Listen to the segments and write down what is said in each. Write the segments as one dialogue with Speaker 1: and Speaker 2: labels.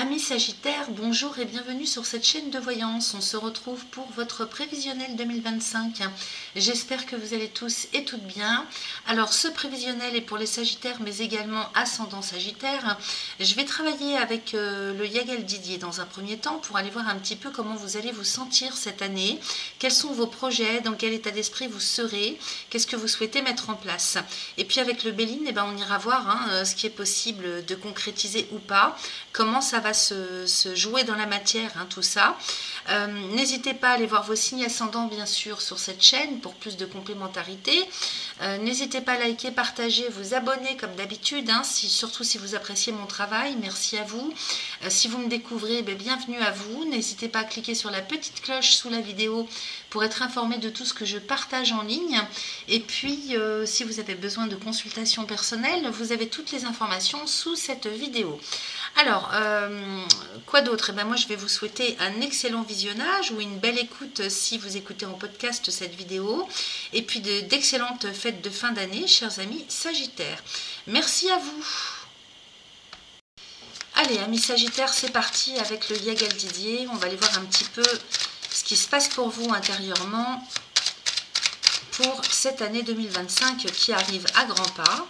Speaker 1: Amis Sagittaires, bonjour et bienvenue sur cette chaîne de voyance. On se retrouve pour votre prévisionnel 2025. J'espère que vous allez tous et toutes bien. Alors ce prévisionnel est pour les Sagittaires mais également ascendant Sagittaire. Je vais travailler avec le Yagal Didier dans un premier temps pour aller voir un petit peu comment vous allez vous sentir cette année. Quels sont vos projets, dans quel état d'esprit vous serez, qu'est-ce que vous souhaitez mettre en place. Et puis avec le Béline, on ira voir ce qui est possible de concrétiser ou pas, comment ça va se jouer dans la matière, tout ça. N'hésitez pas à aller voir vos signes ascendants bien sûr sur cette chaîne pour plus de complémentarité. N'hésitez pas à liker, partager, vous abonner comme d'habitude, surtout si vous appréciez mon travail, merci à vous. Si vous me découvrez, bienvenue à vous. N'hésitez pas à cliquer sur la petite cloche sous la vidéo pour être informé de tout ce que je partage en ligne. Et puis si vous avez besoin de consultation personnelle, vous avez toutes les informations sous cette vidéo. Alors, quoi d'autre? Moi, je vais vous souhaiter un excellent visionnage ou une belle écoute si vous écoutez en podcast cette vidéo. Et puis d'excellentes fêtes de fin d'année, chers amis Sagittaires. Merci à vous. Allez, amis Sagittaires, c'est parti avec le Yagal Didier. On va aller voir un petit peu ce qui se passe pour vous intérieurement pour cette année 2025 qui arrive à grands pas.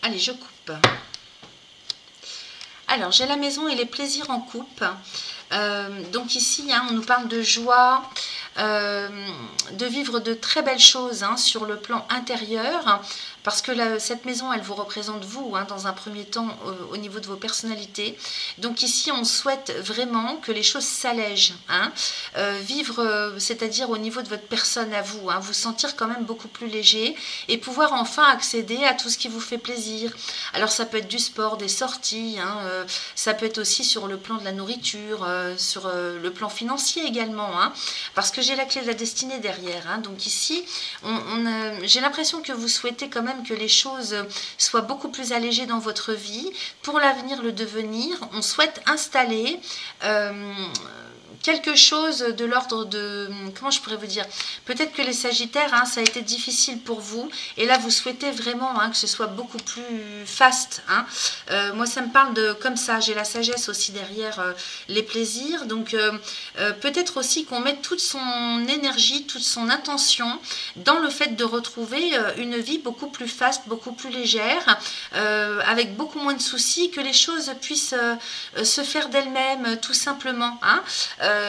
Speaker 1: Allez, je coupe. Alors, j'ai la maison et les plaisirs en coupe. Donc ici, on nous parle de joie, de vivre de très belles choses sur le plan intérieur. Parce que cette maison, elle vous représente vous, dans un premier temps, au niveau de vos personnalités. Donc ici, on souhaite vraiment que les choses s'allègent. Vivre, c'est-à-dire au niveau de votre personne à vous, vous sentir quand même beaucoup plus léger et pouvoir enfin accéder à tout ce qui vous fait plaisir. Alors ça peut être du sport, des sorties, ça peut être aussi sur le plan de la nourriture, sur le plan financier également, parce que j'ai la clé de la destinée derrière. Donc ici, j'ai l'impression que vous souhaitez quand même que les choses soient beaucoup plus allégées dans votre vie. Pour l'avenir, le devenir, on souhaite installer quelque chose de l'ordre de, comment je pourrais vous dire, peut-être que les Sagittaires, ça a été difficile pour vous, et là vous souhaitez vraiment que ce soit beaucoup plus faste. Moi ça me parle de comme ça, j'ai la sagesse aussi derrière les plaisirs, donc peut-être aussi qu'on mette toute son énergie, toute son intention dans le fait de retrouver une vie beaucoup plus faste, beaucoup plus légère, avec beaucoup moins de soucis, que les choses puissent se faire d'elles-mêmes tout simplement.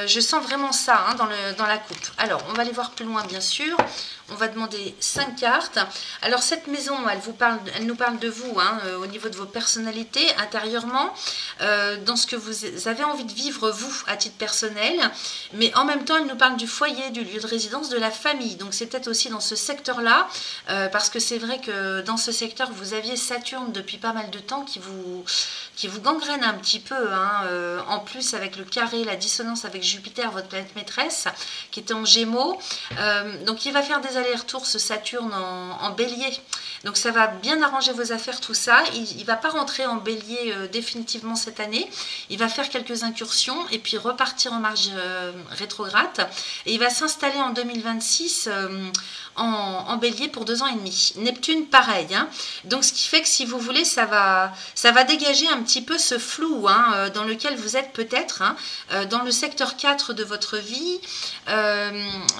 Speaker 1: Je sens vraiment ça dans la coupe. Alors, on va aller voir plus loin, bien sûr. On va demander 5 cartes. Alors, cette maison, elle nous parle de vous, au niveau de vos personnalités, intérieurement, dans ce que vous avez envie de vivre, vous, à titre personnel. Mais en même temps, elle nous parle du foyer, du lieu de résidence, de la famille. Donc, c'est peut-être aussi dans ce secteur-là, parce que c'est vrai que dans ce secteur, vous aviez Saturne depuis pas mal de temps qui vous gangrène un petit peu. En plus, avec le carré, la dissonance avec Jupiter, votre planète maîtresse, qui était en Gémeaux. Donc, il va faire des allers-retours, ce Saturne en bélier. Donc, ça va bien arranger vos affaires, tout ça. Il ne va pas rentrer en bélier définitivement cette année. Il va faire quelques incursions et puis repartir en marge rétrograde. Et il va s'installer en 2026 en bélier pour 2 ans et demi. Neptune, pareil. Donc, ce qui fait que si vous voulez, ça va dégager un petit peu ce flou dans lequel vous êtes peut-être, dans le secteur 4 de votre vie,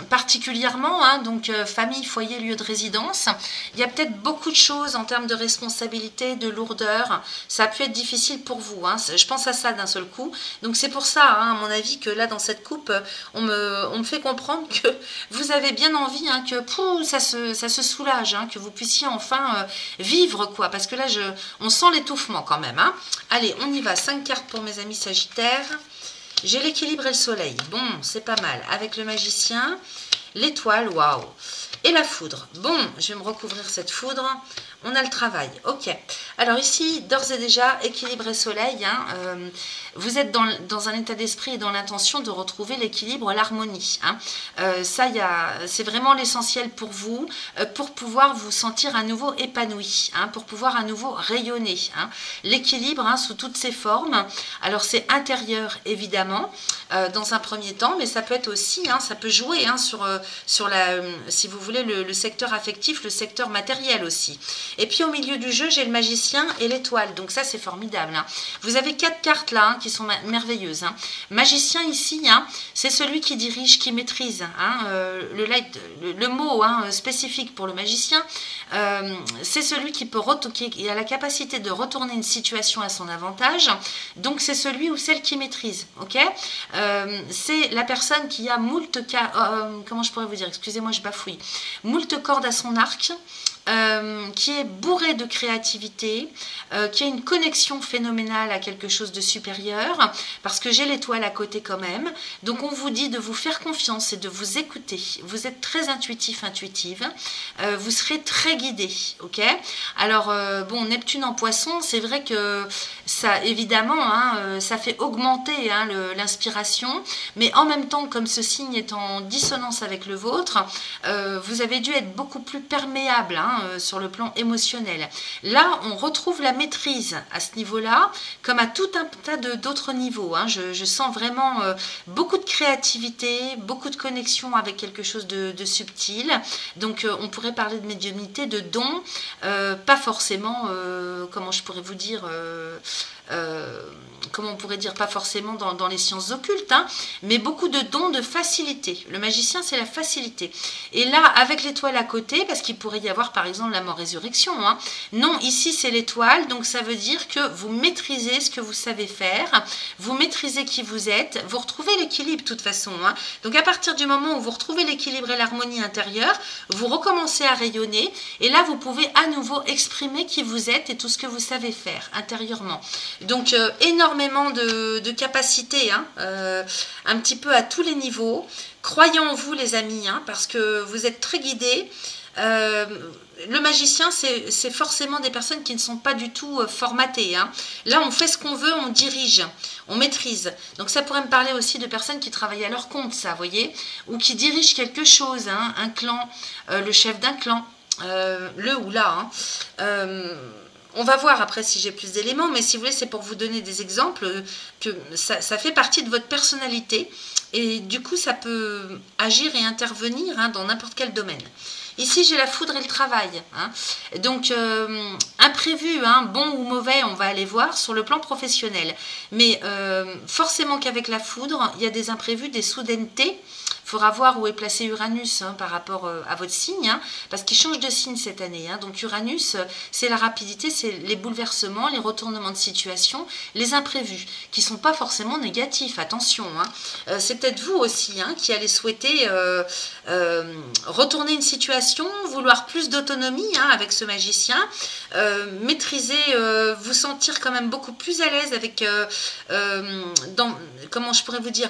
Speaker 1: particulièrement, donc famille, foyer, lieu de résidence. Il y a peut-être beaucoup de choses en termes de responsabilité, de lourdeur. Ça a pu être difficile pour vous. Je pense à ça d'un seul coup. Donc c'est pour ça, à mon avis, que là, dans cette coupe, on me fait comprendre que vous avez bien envie que ça se soulage, que vous puissiez enfin vivre, quoi. Parce que là, on sent l'étouffement quand même. Allez, on y va. 5 cartes pour mes amis Sagittaires. J'ai l'équilibre et le soleil. Bon, c'est pas mal. Avec le magicien, l'étoile, waouh. Et la foudre. Bon, je vais me recouvrir cette foudre. On a le travail. Ok. Alors ici, d'ores et déjà, équilibre et soleil. vous êtes dans un état d'esprit et dans l'intention de retrouver l'équilibre, l'harmonie. Hein. C'est vraiment l'essentiel pour vous, pour pouvoir vous sentir à nouveau épanoui, hein, pour pouvoir à nouveau rayonner. Hein. L'équilibre, hein, sous toutes ses formes. Alors c'est intérieur évidemment, dans un premier temps, mais ça peut être aussi, hein, ça peut jouer, hein, sur si vous voulez, le secteur affectif, le secteur matériel aussi. Et puis au milieu du jeu, j'ai le magicien et l'étoile, donc ça c'est formidable. Hein. Vous avez 4 cartes là, hein, qui sont merveilleuses. Hein. Magicien ici, hein, c'est celui qui dirige, qui maîtrise. Hein, le mot, hein, spécifique pour le magicien, c'est celui qui a la capacité de retourner une situation à son avantage. Donc c'est celui ou celle qui maîtrise. Ok, c'est la personne qui a comment je pourrais vous dire, excusez-moi, je bafouille, moult cordes à son arc. Qui est bourré de créativité, qui a une connexion phénoménale à quelque chose de supérieur, parce que j'ai l'étoile à côté quand même. Donc on vous dit de vous faire confiance et de vous écouter. Vous êtes très intuitif, intuitive, vous serez très guidé, ok. Alors bon, Neptune en Poisson, c'est vrai que ça, évidemment, hein, ça fait augmenter, hein, l'inspiration, mais en même temps, comme ce signe est en dissonance avec le vôtre, vous avez dû être beaucoup plus perméable, hein, sur le plan émotionnel. Là, on retrouve la maîtrise à ce niveau-là, comme à tout un tas d'autres niveaux. Hein. Je sens vraiment beaucoup de créativité, beaucoup de connexion avec quelque chose de subtil. Donc, on pourrait parler de médiumnité, de dons, pas forcément, comment je pourrais vous dire... comment on pourrait dire, pas forcément dans les sciences occultes, hein, mais beaucoup de dons de facilité. Le magicien, c'est la facilité. Et là, avec l'étoile à côté, parce qu'il pourrait y avoir par exemple la mort-résurrection, hein, non, ici c'est l'étoile, donc ça veut dire que vous maîtrisez ce que vous savez faire, vous maîtrisez qui vous êtes, vous retrouvez l'équilibre de toute façon. Hein. Donc à partir du moment où vous retrouvez l'équilibre et l'harmonie intérieure, vous recommencez à rayonner, et là vous pouvez à nouveau exprimer qui vous êtes et tout ce que vous savez faire intérieurement. Donc énormément de capacités, hein, un petit peu à tous les niveaux. Croyez en vous les amis, hein, parce que vous êtes très guidés. Le magicien, c'est forcément des personnes qui ne sont pas du tout formatées. Hein. Là, on fait ce qu'on veut, on dirige, on maîtrise. Donc ça pourrait me parler aussi de personnes qui travaillent à leur compte, ça, vous voyez, ou qui dirigent quelque chose, hein, un clan, le chef d'un clan, le ou la. Hein. On va voir après si j'ai plus d'éléments, mais si vous voulez, c'est pour vous donner des exemples, que ça fait partie de votre personnalité, et du coup, ça peut agir et intervenir, hein, dans n'importe quel domaine. Ici, j'ai la foudre et le travail. Hein. Donc, imprévu, hein, bon ou mauvais, on va aller voir sur le plan professionnel. Mais forcément qu'avec la foudre, il y a des imprévus, des soudainetés. Il faudra voir où est placé Uranus, hein, par rapport à votre signe, hein, parce qu'il change de signe cette année. Hein. Donc Uranus, c'est la rapidité, c'est les bouleversements, les retournements de situation, les imprévus, qui ne sont pas forcément négatifs, attention. Hein. C'est peut-être vous aussi, hein, qui allez souhaiter retourner une situation, vouloir plus d'autonomie, hein, avec ce magicien, maîtriser, vous sentir quand même beaucoup plus à l'aise avec, comment je pourrais vous dire,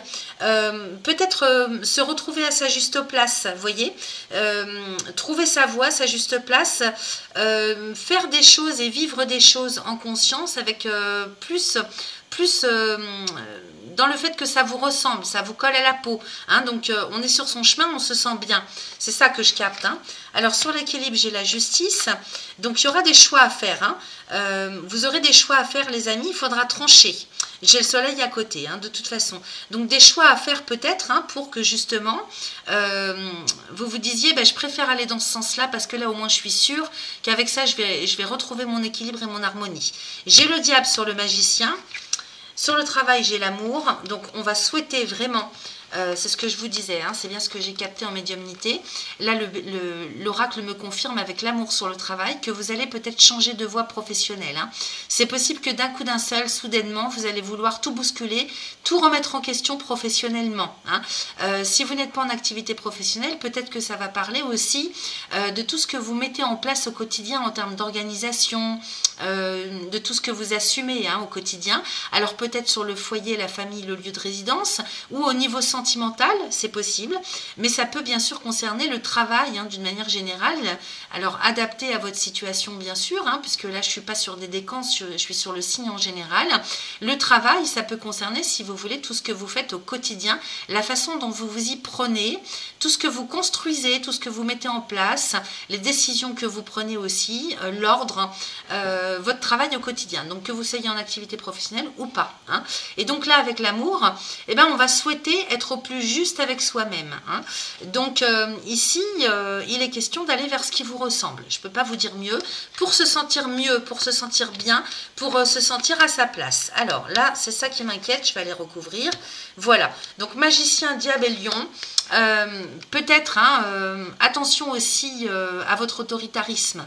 Speaker 1: peut-être se retrouver à sa juste place, vous voyez, trouver sa voie, sa juste place, faire des choses et vivre des choses en conscience avec plus dans le fait que ça vous ressemble, ça vous colle à la peau. Hein, donc on est sur son chemin, on se sent bien. C'est ça que je capte. Hein. Alors sur l'équilibre, j'ai la justice. Donc il y aura des choix à faire. Hein. Vous aurez des choix à faire les amis, il faudra trancher. J'ai le soleil à côté, hein, de toute façon. Donc des choix à faire peut-être, hein, pour que justement vous vous disiez, ben, je préfère aller dans ce sens-là parce que là au moins je suis sûre qu'avec ça je vais retrouver mon équilibre et mon harmonie. J'ai le diable sur le magicien. Sur le travail, j'ai l'amour, donc on va souhaiter vraiment, c'est ce que je vous disais, hein, c'est bien ce que j'ai capté en médiumnité. Là, l'oracle me confirme avec l'amour sur le travail que vous allez peut-être changer de voie professionnelle. Hein. C'est possible que d'un coup d'un seul, soudainement, vous allez vouloir tout bousculer, tout remettre en question professionnellement. Hein. Si vous n'êtes pas en activité professionnelle, peut-être que ça va parler aussi de tout ce que vous mettez en place au quotidien en termes d'organisation, de tout ce que vous assumez, hein, au quotidien. Alors peut-être sur le foyer, la famille, le lieu de résidence, ou au niveau santé, sentimental, c'est possible, mais ça peut bien sûr concerner le travail d'une manière générale. Alors adapté à votre situation bien sûr, puisque là je ne suis pas sur des décans, je suis sur le signe en général. Le travail, ça peut concerner, si vous voulez, tout ce que vous faites au quotidien, la façon dont vous vous y prenez, tout ce que vous construisez, tout ce que vous mettez en place, les décisions que vous prenez aussi, l'ordre, votre travail au quotidien. Donc que vous soyez en activité professionnelle ou pas. Et donc là, avec l'amour, on va souhaiter être au plus juste avec soi-même. Donc ici, il est question d'aller vers ce qui vous ressemble. Je ne peux pas vous dire mieux. Pour se sentir mieux, pour se sentir bien, pour se sentir à sa place. Alors là, c'est ça qui m'inquiète. Je vais aller recouvrir. Voilà. Donc magicien, diable et lion. Peut-être attention aussi à votre autoritarisme,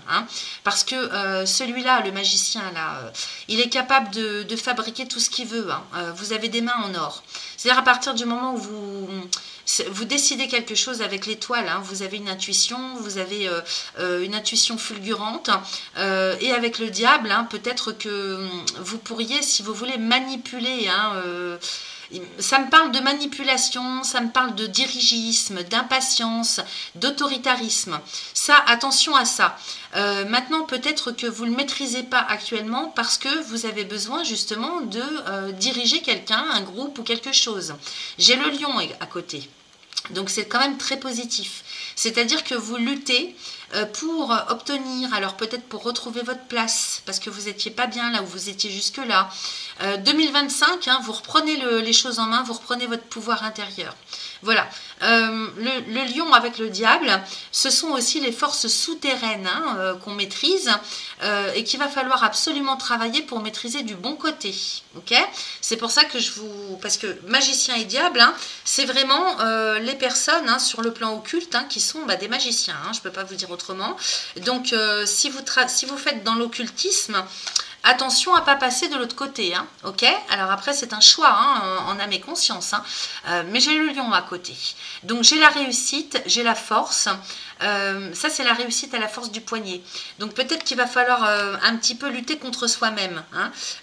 Speaker 1: parce que celui-là, le magicien là, il est capable de fabriquer tout ce qu'il veut. Vous avez des mains en or. C'est-à-dire à partir du moment où vous décidez quelque chose avec l'étoile, vous avez une intuition, vous avez une intuition fulgurante, et avec le diable, peut-être que vous pourriez, si vous voulez, manipuler. Ça me parle de manipulation, ça me parle de dirigisme, d'impatience, d'autoritarisme. Ça, attention à ça. Maintenant, peut-être que vous ne le maîtrisez pas actuellement parce que vous avez besoin justement de diriger quelqu'un, un groupe ou quelque chose. J'ai le lion à côté. Donc c'est quand même très positif. C'est-à-dire que vous luttez pour obtenir, alors peut-être pour retrouver votre place, parce que vous n'étiez pas bien là où vous étiez jusque-là. 2025, vous reprenez les choses en main, vous reprenez votre pouvoir intérieur. Voilà. Le lion avec le diable, ce sont aussi les forces souterraines qu'on maîtrise et qu'il va falloir absolument travailler pour maîtriser du bon côté. Ok ? C'est pour ça que parce que magicien et diable, c'est vraiment les personnes sur le plan occulte qui sont des magiciens. Je ne peux pas vous dire autrement. Donc, si vous faites dans l'occultisme, attention à ne pas passer de l'autre côté, ok? Alors après, c'est un choix, en âme et conscience, mais j'ai le lion à côté. Donc j'ai la réussite, j'ai la force. Ça, c'est la réussite à la force du poignet. Donc peut-être qu'il va falloir un petit peu lutter contre soi-même,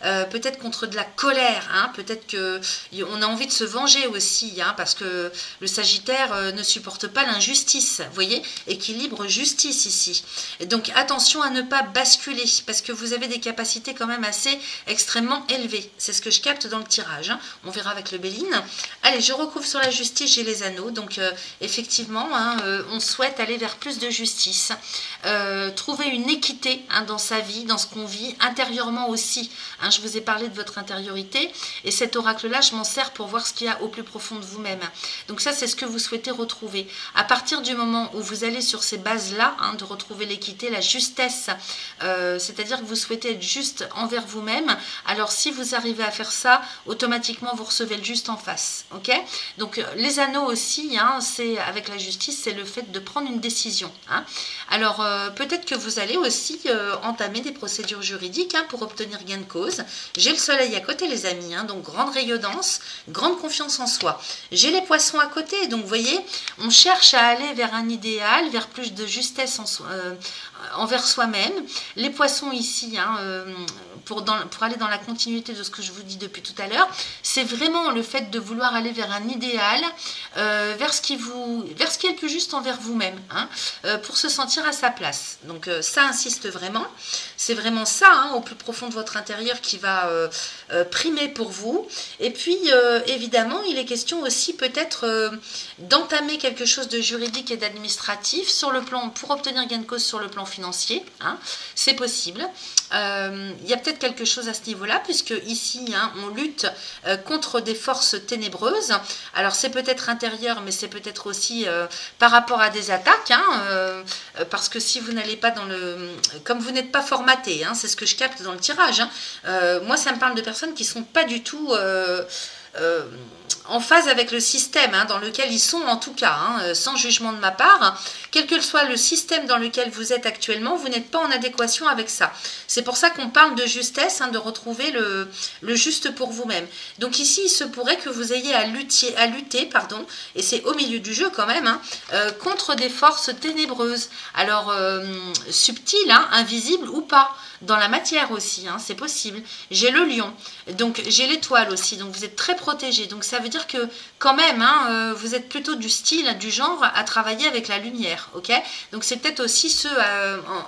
Speaker 1: peut-être contre de la colère, peut-être qu'on a envie de se venger aussi, parce que le Sagittaire ne supporte pas l'injustice, vous voyez? Équilibre, justice ici. Et donc attention à ne pas basculer, parce que vous avez des capacités quand même assez extrêmement élevées. C'est ce que je capte dans le tirage. On verra avec le Béline. Allez, je recouvre sur la justice, j'ai les anneaux. Donc effectivement, on souhaite aller vers plus de justice, trouver une équité dans sa vie, dans ce qu'on vit, intérieurement aussi. Je vous ai parlé de votre intériorité et cet oracle-là, je m'en sers pour voir ce qu'il y a au plus profond de vous-même. Donc ça, c'est ce que vous souhaitez retrouver. À partir du moment où vous allez sur ces bases-là, de retrouver l'équité, la justesse, c'est-à-dire que vous souhaitez être juste envers vous-même, alors si vous arrivez à faire ça, automatiquement, vous recevez le juste en face. Ok ? Donc les anneaux aussi, c'est avec la justice, c'est le fait de prendre une décision. Alors peut-être que vous allez aussi entamer des procédures juridiques pour obtenir gain de cause. J'ai le soleil à côté les amis, donc grande rayonnance, grande confiance en soi. J'ai les poissons à côté, donc vous voyez, on cherche à aller vers un idéal, vers plus de justesse envers soi-même. Les poissons ici, pour aller dans la continuité de ce que je vous dis depuis tout à l'heure, c'est vraiment le fait de vouloir aller vers un idéal, vers ce qui est le plus juste envers vous-même, pour se sentir à sa place. Donc ça insiste vraiment. C'est vraiment ça, au plus profond de votre intérieur, qui va primer pour vous. Et puis, évidemment, il est question aussi peut-être d'entamer quelque chose de juridique et d'administratif pour obtenir gain de cause sur le plan financier. C'est possible. Il y a peut-être quelque chose à ce niveau-là, puisque ici, on lutte contre des forces ténébreuses. Alors, c'est peut-être intérieur, mais c'est peut-être aussi par rapport à des attaques, parce que si vous n'allez pas comme vous n'êtes pas formaté, c'est ce que je capte dans le tirage. Moi, ça me parle de personnes qui ne sont pas du tout en phase avec le système dans lequel ils sont, en tout cas, sans jugement de ma part. Quel que soit le système dans lequel vous êtes actuellement, vous n'êtes pas en adéquation avec ça. C'est pour ça qu'on parle de justesse, de retrouver le juste pour vous-même. Donc ici, il se pourrait que vous ayez à lutter, et c'est au milieu du jeu quand même, contre des forces ténébreuses. Alors, subtiles, invisibles ou pas. dans la matière aussi, hein, c'est possible. J'ai le lion, donc j'ai l'étoile aussi, donc vous êtes très protégé. Donc ça veut dire que quand même, hein, vous êtes plutôt du style, du genre à travailler avec la lumière, ok? Donc c'est peut-être aussi ce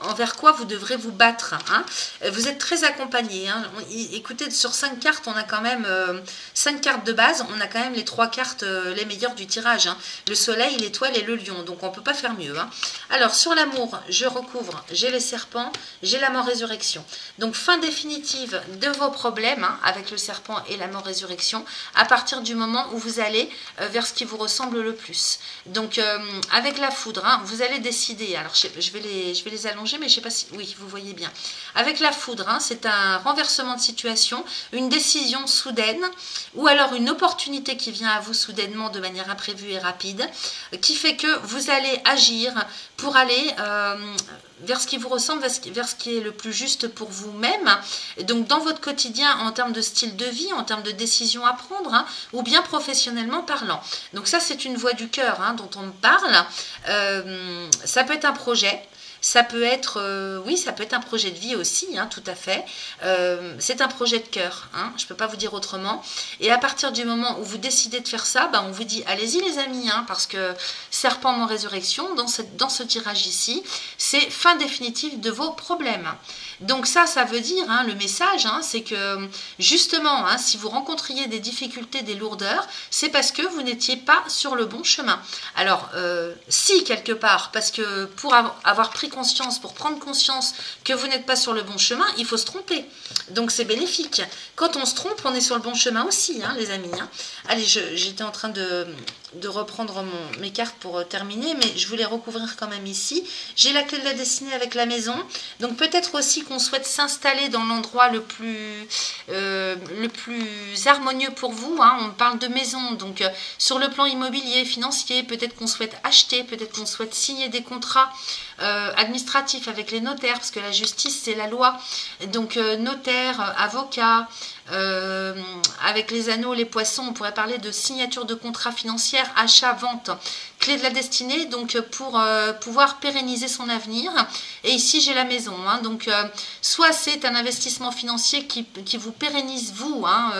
Speaker 1: envers quoi vous devrez vous battre, hein. Vous êtes très accompagné, hein. Écoutez, sur 5 cartes, on a quand même 5 cartes de base, on a quand même les 3 cartes les meilleures du tirage, hein. Le soleil, l'étoile et le lion, donc on ne peut pas faire mieux, hein. Alors sur l'amour, je recouvre, j'ai les serpents, j'ai la mort résurrection. Donc fin définitive de vos problèmes, hein, avec le serpent et la mort résurrection, à partir du moment où vous allez vers ce qui vous ressemble le plus. Donc avec la foudre, hein, vous allez décider, alors je vais les allonger, mais je ne sais pas si, oui, vous voyez bien. Avec la foudre, hein, c'est un renversement de situation, une décision soudaine, ou alors une opportunité qui vient à vous soudainement de manière imprévue et rapide, qui fait que vous allez agir pour aller vers ce qui vous ressemble, vers ce qui est le plus juste pour vous-même. Donc dans votre quotidien, en termes de style de vie, en termes de décision à prendre, hein, ou bien professionnellement parlant. Donc ça, c'est une voix du cœur, hein, dont on me parle. Ça peut être un projet. Ça peut être, oui, ça peut être un projet de vie aussi, hein, tout à fait. C'est un projet de cœur, hein, je ne peux pas vous dire autrement. Et à partir du moment où vous décidez de faire ça, on vous dit, allez-y les amis, hein, parce que serpent mon résurrection, dans ce tirage ici, c'est fin définitive de vos problèmes. Donc ça veut dire, hein, le message, hein, c'est que justement, hein, si vous rencontriez des difficultés, des lourdeurs, c'est parce que vous n'étiez pas sur le bon chemin. Alors, si quelque part, parce que pour avoir pris conscience, pour prendre conscience que vous n'êtes pas sur le bon chemin, il faut se tromper. Donc c'est bénéfique. Quand on se trompe, on est sur le bon chemin aussi, hein, les amis. Hein. Allez, j'étais en train de reprendre mes cartes pour terminer, mais je voulais recouvrir quand même ici. J'ai la clé de la destinée avec la maison. Donc peut-être aussi qu'on souhaite s'installer dans l'endroit le plus harmonieux pour vous, hein. On parle de maison, donc sur le plan immobilier, financier, peut-être qu'on souhaite acheter, peut-être qu'on souhaite signer des contrats administratifs avec les notaires, parce que la justice, c'est la loi. Donc notaire, avocat, avec les anneaux, les poissons, on pourrait parler de signature de contrats financiers, achat, vente, clé de la destinée, donc pour pouvoir pérenniser son avenir. Et ici j'ai la maison, hein, donc soit c'est un investissement financier qui vous pérennise vous, hein,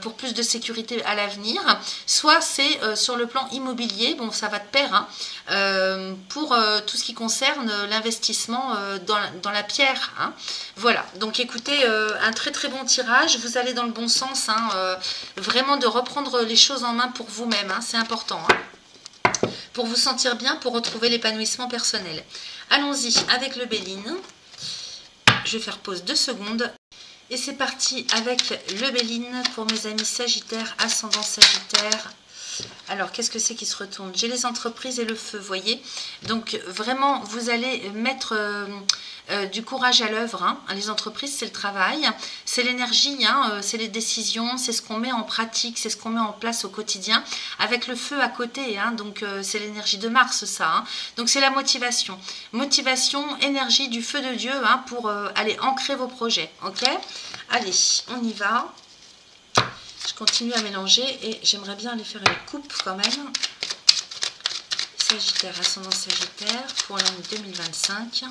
Speaker 1: pour plus de sécurité à l'avenir, soit c'est sur le plan immobilier, bon ça va de pair, hein, pour tout ce qui concerne l'investissement dans la pierre, hein. Voilà, donc écoutez, un très très bon tirage, vous allez dans le bon sens, hein, vraiment de reprendre les choses en main pour vous-même, hein, c'est important, hein, pour vous sentir bien, pour retrouver l'épanouissement personnel. Allons-y avec le Béline. Je vais faire pause 2 secondes. Et c'est parti avec le Béline pour mes amis Sagittaires, ascendant Sagittaire. Alors, qu'est-ce que c'est qui se retourne? J'ai les entreprises et le feu, vous voyez. Donc, vraiment, vous allez mettre du courage à l'œuvre, hein. Les entreprises, c'est le travail, c'est l'énergie, hein, c'est les décisions, c'est ce qu'on met en pratique, c'est ce qu'on met en place au quotidien, avec le feu à côté, hein. Donc c'est l'énergie de Mars, ça, hein. Donc c'est la motivation. Motivation, énergie du feu de Dieu, hein, pour aller ancrer vos projets, ok? Allez, on y va. Je continue à mélanger et j'aimerais bien aller faire une coupe quand même. Sagittaire, ascendant Sagittaire pour l'année 2025.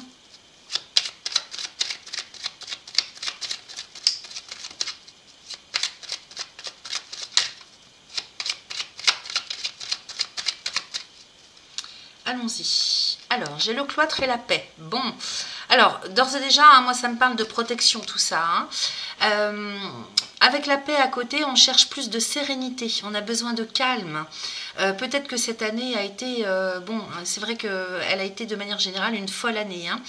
Speaker 1: Allons-y. Alors, j'ai le cloître et la paix. Bon, alors, d'ores et déjà, hein, moi, ça me parle de protection, tout ça, hein. Avec la paix à côté, on cherche plus de sérénité, on a besoin de calme. Peut-être que cette année a été, bon, c'est vrai qu'elle a été de manière générale une folle année, hein.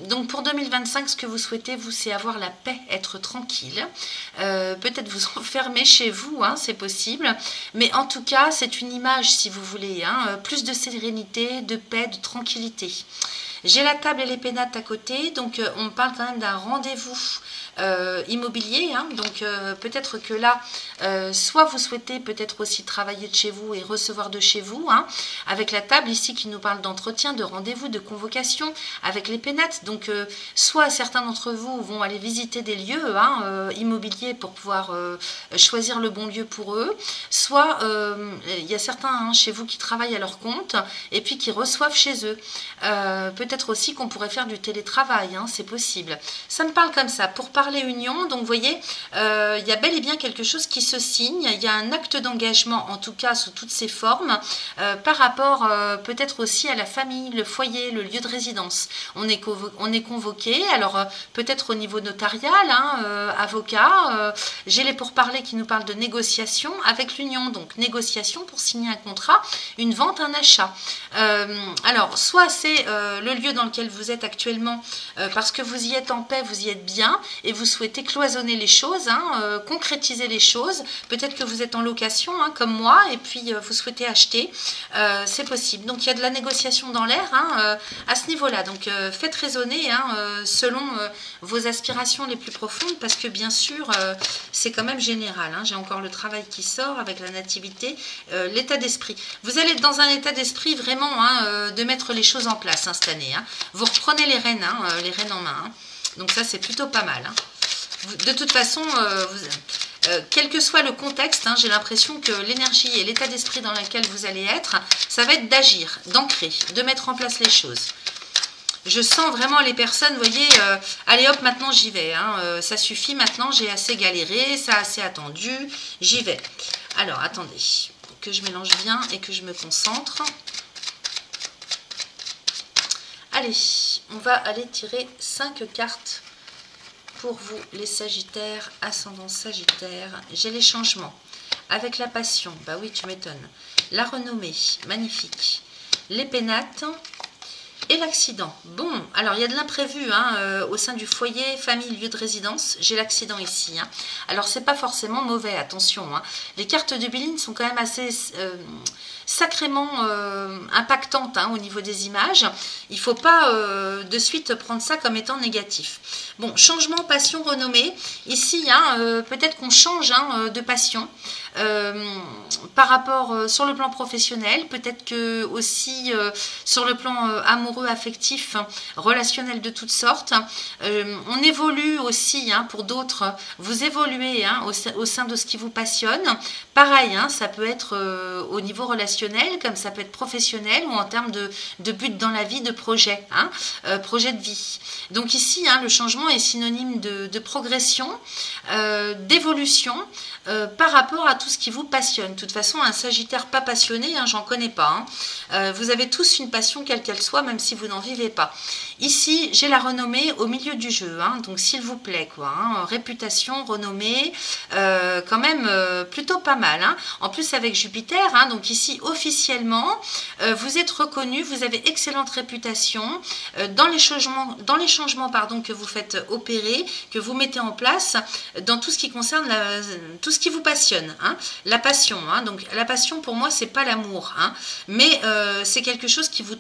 Speaker 1: Donc pour 2025, ce que vous souhaitez, vous, c'est avoir la paix, être tranquille. Peut-être vous enfermer chez vous, hein, c'est possible. Mais en tout cas, c'est une image, si vous voulez, hein, plus de sérénité, de paix, de tranquillité. J'ai la table et les pénates à côté, donc on parle quand même d'un rendez-vous immobilier, hein. Donc peut-être que là, soit vous souhaitez peut-être aussi travailler de chez vous et recevoir de chez vous, hein, avec la table ici qui nous parle d'entretien, de rendez-vous, de convocation, avec les pénates. Donc soit certains d'entre vous vont aller visiter des lieux, hein, immobiliers pour pouvoir choisir le bon lieu pour eux, soit il y a certains, hein, chez vous qui travaillent à leur compte et puis qui reçoivent chez eux. Peut-être peut-être aussi qu'on pourrait faire du télétravail, hein, c'est possible. Ça me parle comme ça. Pour parler union, donc vous voyez, il y a bel et bien quelque chose qui se signe. Il y a un acte d'engagement, en tout cas sous toutes ses formes, par rapport peut-être aussi à la famille, le foyer, le lieu de résidence. On est convoqué, alors peut-être au niveau notarial, hein, avocat. J'ai les pourparlers qui nous parlent de négociation avec l'union, donc négociation pour signer un contrat, une vente, un achat. Alors, soit c'est le lieu dans lequel vous êtes actuellement, parce que vous y êtes en paix, vous y êtes bien, et vous souhaitez cloisonner les choses, hein, concrétiser les choses. Peut-être que vous êtes en location, hein, comme moi, et puis vous souhaitez acheter. C'est possible. Donc, il y a de la négociation dans l'air, hein, à ce niveau-là. Donc, faites raisonner, hein, selon vos aspirations les plus profondes, parce que bien sûr, c'est quand même général. Hein. J'ai encore le travail qui sort avec la nativité, l'état d'esprit. Vous allez être dans un état d'esprit vraiment, hein, de mettre les choses en place, hein, cette année. Hein. Vous reprenez les rênes en main. Hein. Donc ça, c'est plutôt pas mal. Hein. De toute façon, quel que soit le contexte, hein, j'ai l'impression que l'énergie et l'état d'esprit dans lequel vous allez être, ça va être d'agir, d'ancrer, de mettre en place les choses. Je sens vraiment les personnes, vous voyez, allez hop, maintenant j'y vais. Hein, ça suffit, maintenant j'ai assez galéré, ça a assez attendu, j'y vais. Alors, attendez, que je mélange bien et que je me concentre. Allez, on va aller tirer 5 cartes pour vous, les Sagittaires, ascendant Sagittaire. J'ai les changements. Avec la passion, bah oui, tu m'étonnes. La renommée, magnifique. Les pénates et l'accident. Bon, alors il y a de l'imprévu, hein, au sein du foyer, famille, lieu de résidence. J'ai l'accident ici. Hein. Alors, c'est pas forcément mauvais, attention. Hein. Les cartes de Béline sont quand même assez... sacrément impactante, hein, au niveau des images. Il ne faut pas de suite prendre ça comme étant négatif. Bon, changement, passion, renommée. Ici, hein, peut-être qu'on change, hein, de passion par rapport sur le plan professionnel, peut-être que aussi sur le plan amoureux, affectif, relationnel de toutes sortes. On évolue aussi, hein, pour d'autres, vous évoluez, hein, au sein de ce qui vous passionne. Pareil, hein, ça peut être au niveau relationnel, comme ça peut être professionnel ou en termes de but dans la vie, de projet, hein, projet de vie. Donc ici, hein, le changement est synonyme de progression, d'évolution par rapport à tout ce qui vous passionne. De toute façon, un Sagittaire pas passionné, hein, j'en connais pas. Hein. Vous avez tous une passion, quelle qu'elle soit, même si vous n'en vivez pas. Ici, j'ai la renommée au milieu du jeu, hein, donc s'il vous plaît, quoi. Hein, réputation, renommée, quand même plutôt pas mal. Hein. En plus, avec Jupiter, hein, donc ici, officiellement, vous êtes reconnu, vous avez excellente réputation dans les changements pardon, que vous faites opérer, que vous mettez en place, dans tout ce qui concerne tout ce qui vous passionne. Hein. La passion, hein, donc la passion pour moi, c'est pas l'amour, hein, mais c'est quelque chose qui vous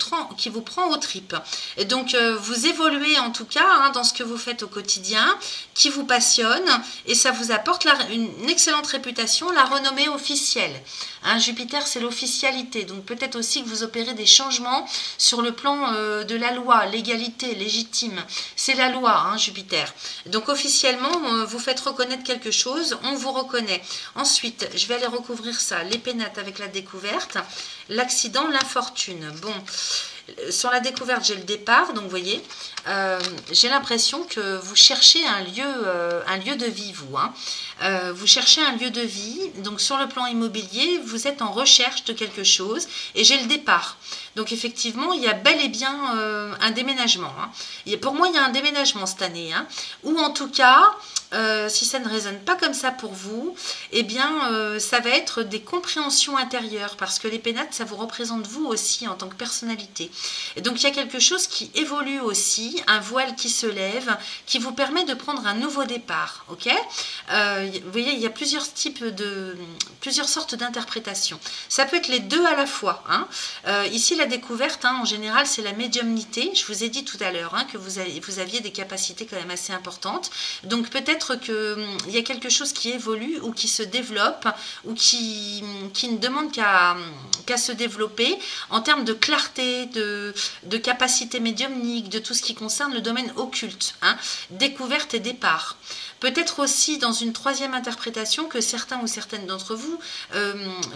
Speaker 1: prend aux tripes. Et donc, vous évoluez en tout cas, hein, dans ce que vous faites au quotidien, qui vous passionne, et ça vous apporte une excellente réputation, la renommée officielle. Hein, Jupiter, c'est l'officialité, donc peut-être aussi que vous opérez des changements sur le plan de la loi, l'égalité, légitime. C'est la loi, hein, Jupiter. Donc officiellement, vous faites reconnaître quelque chose, on vous reconnaît. Ensuite, je vais aller recouvrir ça, les pénates avec la découverte, l'accident, l'infortune. Bon, sur la découverte, j'ai le départ, donc vous voyez, j'ai l'impression que vous cherchez un lieu de vie, vous. Hein. Vous cherchez un lieu de vie, donc sur le plan immobilier, vous êtes en recherche de quelque chose, et j'ai le départ. Donc effectivement, il y a bel et bien un déménagement. Hein. Pour moi, il y a un déménagement cette année, hein, ou en tout cas, si ça ne résonne pas comme ça pour vous, eh bien, ça va être des compréhensions intérieures, parce que les pénates, ça vous représente vous aussi en tant que personnalité. Et donc, il y a quelque chose qui évolue aussi, un voile qui se lève, qui vous permet de prendre un nouveau départ, ok. Vous voyez, il y a plusieurs sortes d'interprétations. Ça peut être les deux à la fois. Hein. Ici, la découverte, hein, en général, c'est la médiumnité. Je vous ai dit tout à l'heure, hein, que vous aviez des capacités quand même assez importantes. Donc, peut-être peut-être qu'il y a quelque chose qui évolue ou qui se développe ou qui ne demande qu'à se développer en termes de clarté, de capacité médiumnique, de tout ce qui concerne le domaine occulte, hein, découverte et départ. Peut-être aussi dans une troisième interprétation que certains ou certaines d'entre vous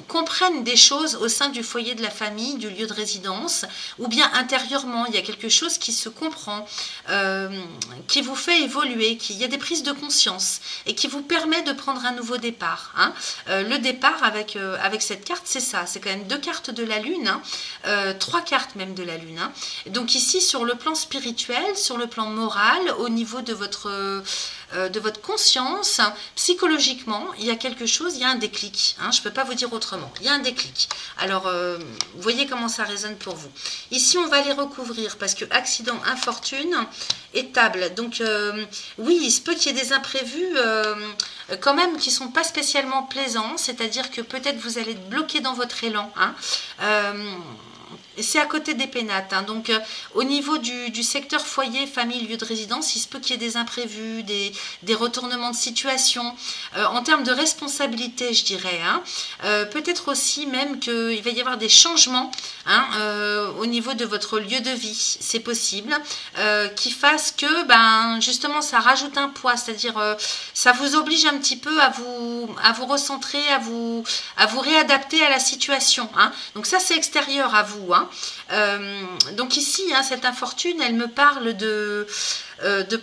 Speaker 1: comprennent des choses au sein du foyer de la famille, du lieu de résidence, ou bien intérieurement, il y a quelque chose qui se comprend, qui vous fait évoluer, il y a des prises de conscience et qui vous permet de prendre un nouveau départ. Hein. Le départ avec cette carte, c'est ça, c'est quand même 2 cartes de la Lune, hein, 3 cartes même de la Lune. Hein. Donc ici, sur le plan spirituel, sur le plan moral, au niveau de votre conscience, psychologiquement, il y a quelque chose, il y a un déclic. Hein, je ne peux pas vous dire autrement. Il y a un déclic. Alors, vous voyez comment ça résonne pour vous. Ici, on va les recouvrir parce que accident, infortune et table. Donc, oui, il se peut qu'il y ait des imprévus quand même qui ne sont pas spécialement plaisants. C'est-à-dire que peut-être vous allez être bloqué dans votre élan. Hein, c'est à côté des pénates, hein. Donc au niveau du secteur foyer, famille, lieu de résidence, il se peut qu'il y ait des imprévus, des retournements de situation, en termes de responsabilité, je dirais, hein. Peut-être aussi même qu'il va y avoir des changements, hein, au niveau de votre lieu de vie, c'est possible, qui fassent que, ben, justement, ça rajoute un poids, c'est-à-dire ça vous oblige un petit peu à vous recentrer, à vous réadapter à la situation, hein. Donc ça, c'est extérieur à vous, hein. Donc ici, hein, cette infortune, elle me parle de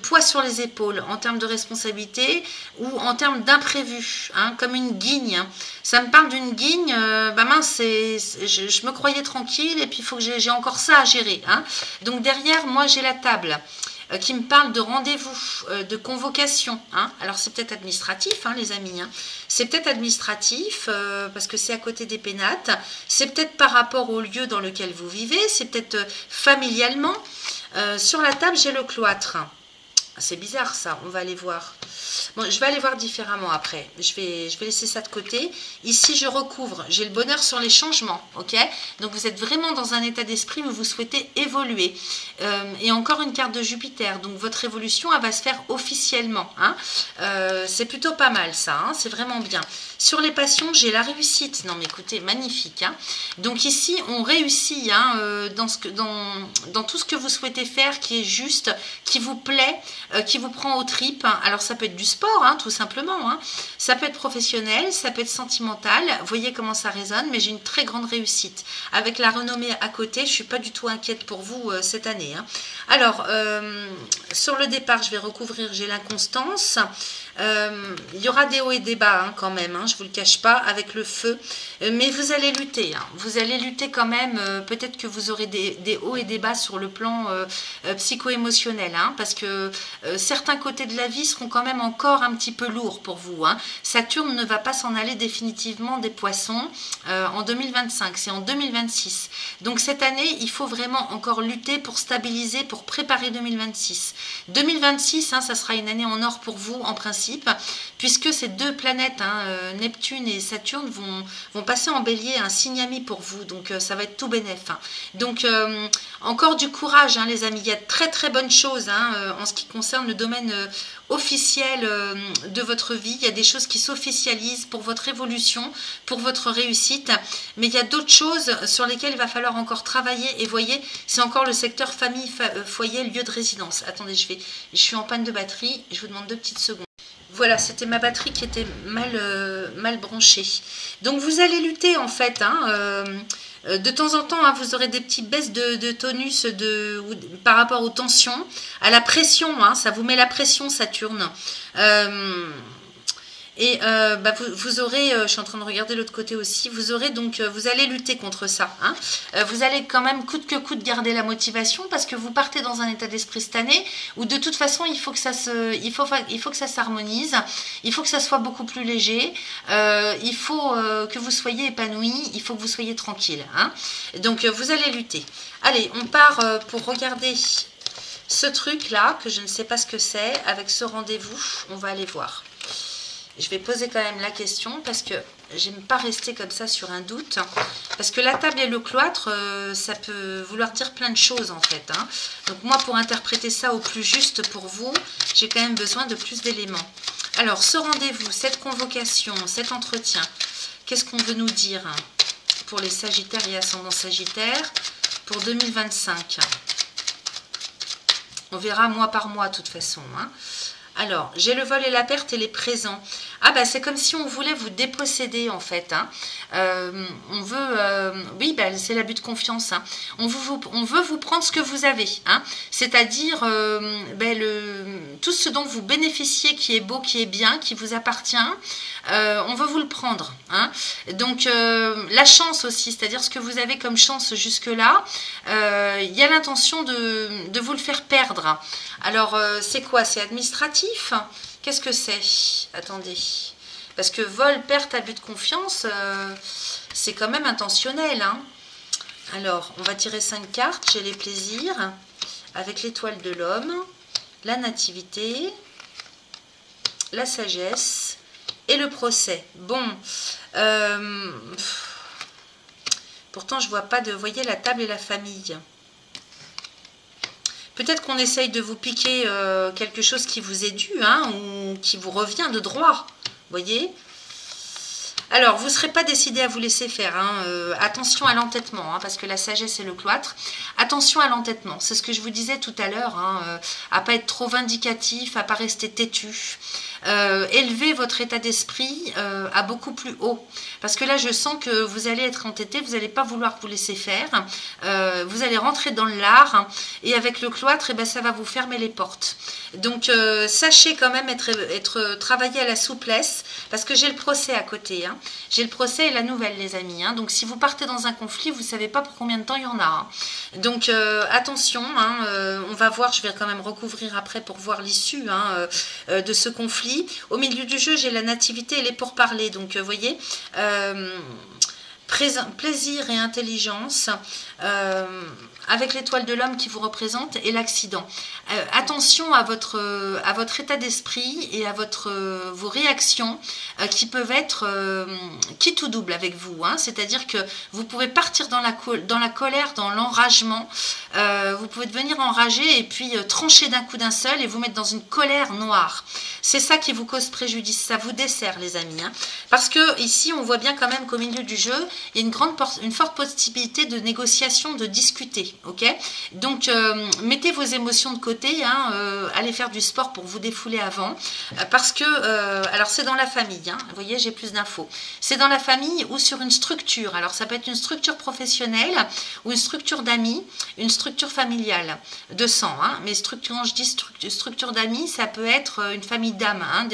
Speaker 1: poids sur les épaules en termes de responsabilité ou en termes d'imprévu, hein, comme une guigne. Ça me parle d'une guigne, bah mince, je me croyais tranquille et puis il faut que j'ai encore ça à gérer. Hein. Donc derrière, moi, j'ai la table qui me parle de rendez-vous, de convocation. Hein. Alors, c'est peut-être administratif, hein, les amis. Hein. C'est peut-être administratif, parce que c'est à côté des pénates. C'est peut-être par rapport au lieu dans lequel vous vivez. C'est peut-être familialement. Sur la table, j'ai le cloître. C'est bizarre, ça. On va aller voir. Bon, je vais aller voir différemment après. Je vais laisser ça de côté. Ici, je recouvre. J'ai le bonheur sur les changements. Ok. Donc, vous êtes vraiment dans un état d'esprit où vous souhaitez évoluer. Et encore une carte de Jupiter. Donc, votre évolution, elle va se faire officiellement. Hein. C'est plutôt pas mal, ça. Hein. C'est vraiment bien. Sur les passions, j'ai la réussite. Non, mais écoutez, magnifique. Hein. Donc, ici, on réussit, hein, dans tout ce que vous souhaitez faire qui est juste, qui vous plaît, qui vous prend aux tripes. Alors, ça peut être du sport, hein, tout simplement. Hein. Ça peut être professionnel, ça peut être sentimental. Vous voyez comment ça résonne, mais j'ai une très grande réussite. Avec la renommée à côté, je ne suis pas du tout inquiète pour vous cette année. Hein. Alors, sur le départ, je vais recouvrir, j'ai l'inconstance. Il y aura des hauts et des bas, hein, quand même, hein, je ne vous le cache pas, avec le feu. Mais vous allez lutter. Hein. Vous allez lutter quand même. Peut-être que vous aurez des hauts et des bas sur le plan psycho-émotionnel. Hein, parce que certains côtés de la vie seront quand même encore un petit peu lourds pour vous. Hein. Saturne ne va pas s'en aller définitivement des poissons en 2025. C'est en 2026. Donc cette année, il faut vraiment encore lutter pour stabiliser, pour préparer 2026. 2026, hein, ça sera une année en or pour vous, en principe, puisque ces deux planètes, hein, Neptune et Saturne, vont passer en bélier, un signe ami pour vous, donc ça va être tout bénef. Hein. Donc encore du courage, hein, les amis, il y a de très très bonnes choses, hein, en ce qui concerne le domaine officiel de votre vie. Il y a des choses qui s'officialisent pour votre évolution, pour votre réussite, mais il y a d'autres choses sur lesquelles il va falloir encore travailler, et voyez, c'est encore le secteur famille, foyer, lieu de résidence. Attendez, je suis en panne de batterie, je vous demande 2 petites secondes. Voilà, c'était ma batterie qui était mal branchée. Donc vous allez lutter en fait, hein, de temps en temps, hein, vous aurez des petites baisses de tonus par rapport aux tensions, à la pression, hein, ça vous met la pression Saturne. Et bah, vous aurez, je suis en train de regarder l'autre côté aussi, vous aurez donc, vous allez lutter contre ça. Hein. Vous allez quand même coûte que coûte garder la motivation parce que vous partez dans un état d'esprit cette année où de toute façon il faut que ça s'harmonise, il faut que ça soit beaucoup plus léger, il faut que vous soyez épanoui, il faut que vous soyez tranquille. Hein. Donc vous allez lutter. Allez, on part pour regarder ce truc là que je ne sais pas ce que c'est avec ce rendez-vous, on va aller voir. Je vais poser quand même la question parce que j'aime pas rester comme ça sur un doute. Parce que la table et le cloître, ça peut vouloir dire plein de choses en fait. Hein. Donc moi, pour interpréter ça au plus juste pour vous, j'ai quand même besoin de plus d'éléments. Alors, ce rendez-vous, cette convocation, cet entretien, qu'est-ce qu'on veut nous dire pour les Sagittaires et ascendants Sagittaires pour 2025? On verra mois par mois de toute façon. Hein. Alors, j'ai le vol et la perte et les présents. Ah bah c'est comme si on voulait vous déposséder en fait. Hein. On veut, oui, bah, c'est l'abus de confiance. Hein. On veut vous prendre ce que vous avez. Hein. C'est-à-dire tout ce dont vous bénéficiez qui est beau, qui est bien, qui vous appartient. On veut vous le prendre. Hein. Donc la chance aussi, c'est-à-dire ce que vous avez comme chance jusque-là, il y a l'intention de vous le faire perdre. Alors c'est quoi? C'est administratif? Qu'est-ce que c'est? Attendez. Parce que vol, perte, abus de confiance, c'est quand même intentionnel. Hein. Alors, on va tirer 5 cartes. J'ai les plaisirs. Avec l'étoile de l'homme, la nativité, la sagesse et le procès. Bon. Pourtant, je ne vois pas de... Vous voyez, la table et la famille. Peut-être qu'on essaye de vous piquer quelque chose qui vous est dû, hein, ou qui vous revient de droit, voyez. Alors, vous ne serez pas décidé à vous laisser faire. Hein, attention à l'entêtement, hein, parce que la sagesse et le cloître. Attention à l'entêtement, c'est ce que je vous disais tout à l'heure, hein, à ne pas être trop vindicatif, à ne pas rester têtu. Élevez votre état d'esprit à beaucoup plus haut. Parce que là, je sens que vous allez être entêté, vous n'allez pas vouloir vous laisser faire. Vous allez rentrer dans l'art. Hein, et avec le cloître, eh ben, ça va vous fermer les portes. Donc, sachez quand même travailler à la souplesse, parce que j'ai le procès à côté. Hein. J'ai le procès et la nouvelle, les amis. Hein. Donc, si vous partez dans un conflit, vous ne savez pas pour combien de temps il y en a. Hein. Donc, attention. Hein, on va voir, je vais quand même recouvrir après pour voir l'issue hein, de ce conflit. Au milieu du jeu, j'ai la nativité et les pourparlers. Donc, vous voyez, plaisir et intelligence, avec l'étoile de l'homme qui vous représente et l'accident. Attention à votre état d'esprit et à vos réactions qui peuvent être qui tout double avec vous. Hein. C'est-à-dire que vous pouvez partir dans la colère, dans l'enragement. Vous pouvez devenir enragé et puis trancher d'un coup d'un seul et vous mettre dans une colère noire. C'est ça qui vous cause préjudice. Ça vous dessert, les amis. Hein. Parce que ici, on voit bien quand même qu'au milieu du jeu, il y a une forte possibilité de négociation, de discuter. Ok, donc mettez vos émotions de côté, hein, allez faire du sport pour vous défouler avant, parce que alors c'est dans la famille, hein, vous voyez, j'ai plus d'infos, c'est dans la famille ou sur une structure. Alors ça peut être une structure professionnelle ou une structure d'amis, une structure familiale de sang, hein, mais quand je dis structure d'amis, ça peut être une famille d'âmes, hein,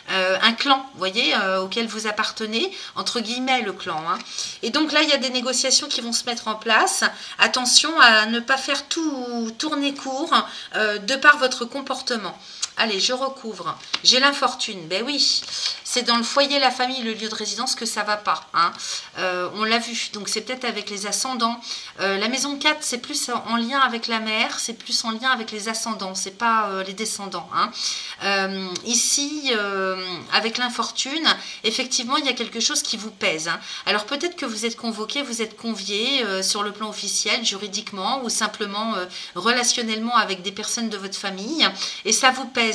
Speaker 1: un clan, vous voyez, auquel vous appartenez, entre guillemets le clan. Hein. Et donc là il y a des négociations qui vont se mettre en place. Attention à ne pas faire tout tourner court de par votre comportement. Allez, je recouvre. J'ai l'infortune. Ben oui, c'est dans le foyer, la famille, le lieu de résidence que ça ne va pas. Hein. On l'a vu. Donc, c'est peut-être avec les ascendants. La maison 4, c'est plus en lien avec la mère. C'est plus en lien avec les ascendants. Ce n'est pas les descendants. Hein. Ici, avec l'infortune, effectivement, il y a quelque chose qui vous pèse. Hein. Alors, peut-être que vous êtes convoqué, vous êtes convié sur le plan officiel, juridiquement, ou simplement relationnellement avec des personnes de votre famille. Et ça vous pèse.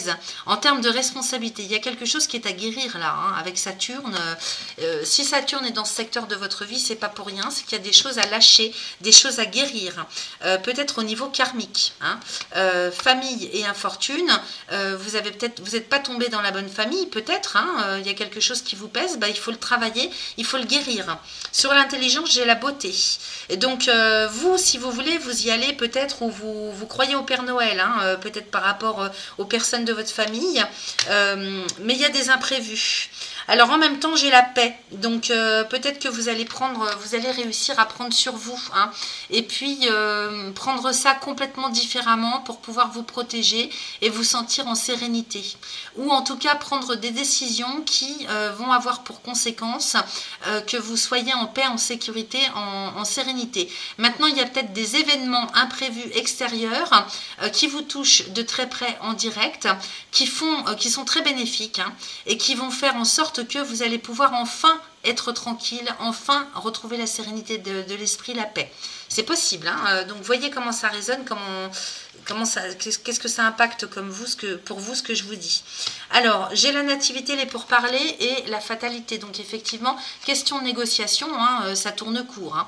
Speaker 1: En termes de responsabilité, il y a quelque chose qui est à guérir là, hein, avec Saturne. Si Saturne est dans ce secteur de votre vie, c'est pas pour rien, c'est qu'il y a des choses à lâcher, des choses à guérir, peut-être au niveau karmique. Hein. Famille et infortune, vous n'êtes pas tombé dans la bonne famille, peut-être, hein, il y a quelque chose qui vous pèse, bah, il faut le travailler, il faut le guérir. Sur l'intelligence, j'ai la beauté. Et donc, vous, si vous voulez, vous y allez peut-être, ou vous croyez au Père Noël, hein, peut-être par rapport aux personnes de votre famille, mais il y a des imprévus. Alors en même temps, j'ai la paix. Donc peut-être que vous allez réussir à prendre sur vous. Hein, et puis prendre ça complètement différemment pour pouvoir vous protéger et vous sentir en sérénité. Ou en tout cas prendre des décisions qui vont avoir pour conséquence que vous soyez en paix, en sécurité, en sérénité. Maintenant, il y a peut-être des événements imprévus extérieurs qui vous touchent de très près en direct, qui sont très bénéfiques hein, et qui vont faire en sorte que vous allez pouvoir enfin être tranquille, enfin retrouver la sérénité de l'esprit, la paix. C'est possible, hein. Donc voyez comment ça résonne, qu'est-ce que ça impacte pour vous ce que je vous dis. Alors, j'ai la nativité, les pourparlers et la fatalité. Donc effectivement, question de négociation, hein, ça tourne court. Hein.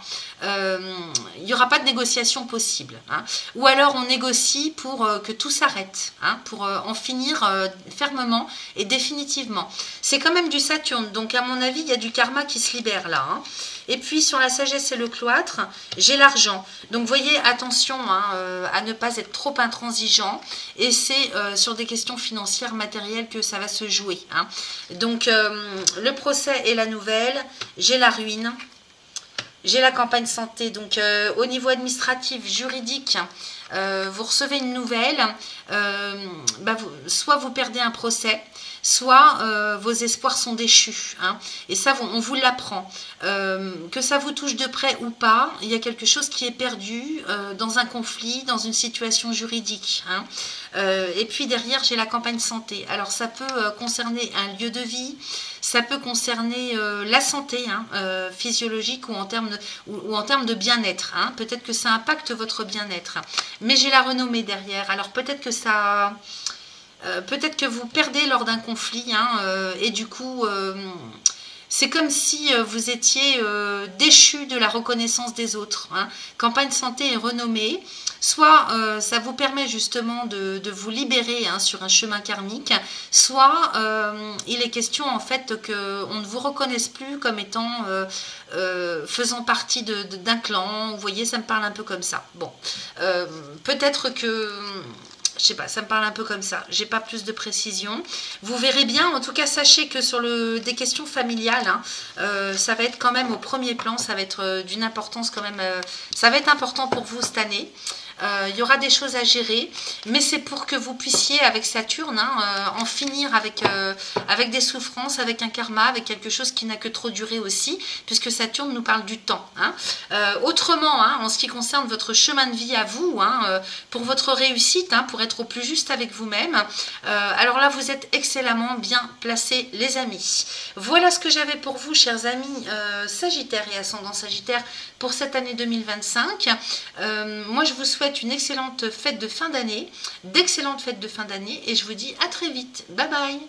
Speaker 1: Il n'y aura pas de négociation possible. Hein. Ou alors on négocie pour que tout s'arrête, hein, pour en finir fermement et définitivement. C'est quand même du Saturne, donc à mon avis, il y a du karma qui se libère là. Hein. Et puis sur la sagesse et le cloître, j'ai l'argent. Donc voyez, attention hein, à ne pas être trop intransigeant. Et c'est sur des questions financières, matérielles que ça va se jouer. Hein. Donc le procès et la nouvelle, j'ai la ruine. J'ai la campagne santé. Donc au niveau administratif, juridique, vous recevez une nouvelle. Soit vous perdez un procès, soit vos espoirs sont déchus. Hein, et ça, on vous l'apprend. Que ça vous touche de près ou pas, il y a quelque chose qui est perdu dans un conflit, dans une situation juridique. Hein. Et puis derrière, j'ai la campagne santé. Alors ça peut concerner un lieu de vie, ça peut concerner la santé hein, physiologique ou en termes de bien-être. Hein. Peut-être que ça impacte votre bien-être. Mais j'ai la renommée derrière. Alors peut-être que ça... peut-être que vous perdez lors d'un conflit hein, et du coup c'est comme si vous étiez déchu de la reconnaissance des autres. Hein. Campagne santé et renommée, soit ça vous permet justement de vous libérer hein, sur un chemin karmique, soit il est question en fait qu'on ne vous reconnaisse plus comme étant faisant partie d'un clan. Vous voyez, ça me parle un peu comme ça. Bon, peut-être que... je sais pas, ça me parle un peu comme ça. J'ai pas plus de précision. Vous verrez bien. En tout cas, sachez que sur des questions familiales, hein, ça va être quand même au premier plan. Ça va être d'une importance quand même. Ça va être important pour vous cette année. Il y aura des choses à gérer, mais c'est pour que vous puissiez, avec Saturne, hein, en finir avec des souffrances, avec un karma, avec quelque chose qui n'a que trop duré aussi, puisque Saturne nous parle du temps. Hein. Autrement, hein, en ce qui concerne votre chemin de vie à vous, hein, pour votre réussite, hein, pour être au plus juste avec vous-même, alors là, vous êtes excellemment bien placés, les amis. Voilà ce que j'avais pour vous, chers amis Sagittaire et ascendant Sagittaire, pour cette année 2025. Moi, je vous souhaite une excellente fête de fin d'année, d'excellentes fêtes de fin d'année, et je vous dis à très vite. Bye bye.